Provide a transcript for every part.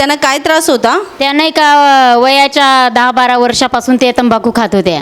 त्यांना काय त्रास होता? त्या नाही का वयाच्या 10-12 वर्षापासून ते तंबाखू खात होत्या.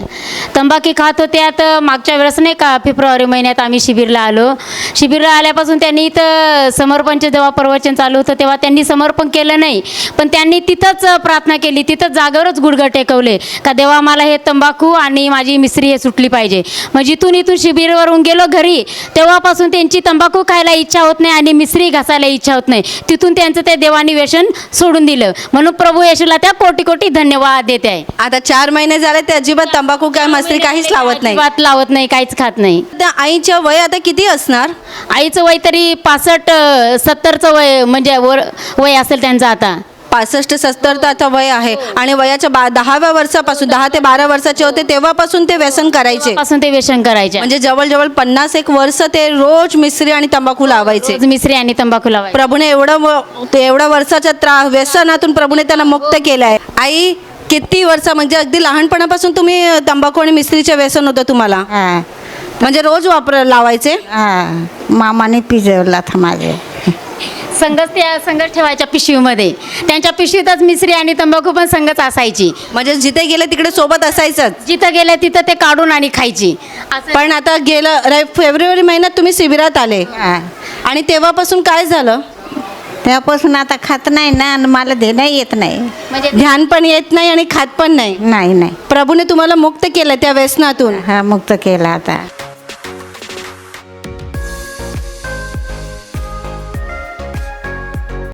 तंबाखू खात होत्या. तर मागच्या वेळेस नाही का फेब्रुवारी महिन्यात आम्ही शिबिरला आलो. शिबिरला आल्यापासून त्यांनी इथं समर्पणचे जेव्हा प्रवचन चालू होतं तेव्हा त्यांनी समर्पण केलं नाही, पण त्यांनी तिथंच प्रार्थना केली, तिथंच जागेवरच गुडघे टेकवले का देवा मला हे तंबाखू आणि माझी मिसरी हे सुटली पाहिजे. मग जिथून इथून शिबिरवरून गेलो घरी तेव्हापासून त्यांची तंबाखू खायला इच्छा होत नाही आणि मिसरी घासायला इच्छा होत नाही. तिथून त्यांचं ते देवानी व्यसन सोडून दिलं. म्हणून प्रभू येशूला त्या कोटी कोटी धन्यवाद देते आहे. आता 4 महिने झाले ते अजिबात तंबाखू काय मस्ती काहीच लावत नाही. अजिबात लावत नाही, काहीच खात नाही. त्या आईचं वय आता किती असणार? आईचं वय तरी 65-70चं वय म्हणजे वय असेल त्यांचं आता. 65-70 तर आता वय आहे. आणि वयाच्या 10व्या वर्षापासून 10 ते 12 वर्षाचे होते तेव्हापासून ते व्यसन करायचे. पासून ते व्यसन करायचे. म्हणजे जवळजवळ 51 वर्ष ते रोज मिसरी आणि तंबाखू लावायचे. मिसरी आणि तंबाखू लावायचे. प्रभूने एवढ्या वर्षाच्या व्यसनातून प्रभूने त्यांना मुक्त केलं आहे. आई किती वर्ष म्हणजे अगदी लहानपणापासून तुम्ही तंबाखू आणि मिसरीचे व्यसन होतं तुम्हाला? म्हणजे रोज लावायचे? मामाने पिजवला था माझे. संगच ठेवायच्या पिशवीमध्ये. त्यांच्या पिशवीतच मिसरी आणि तंबाखू पण संगच असायची. म्हणजे जिथे गेले तिकडे सोबत असायचंच. जिथं गेले तिथं ते काढून आणि खायची. पण आता फेब्रुवारी महिन्यात तुम्ही शिबिरात आले आणि तेव्हापासून काय झालं? तेव्हापासून आता खात नाही ना आणि मला देणं येत नाही. म्हणजे ध्यान पण येत नाही आणि खात पण नाही. नाही. प्रभूने तुम्हाला मुक्त केलं त्या व्यसनातून. मुक्त केला आता.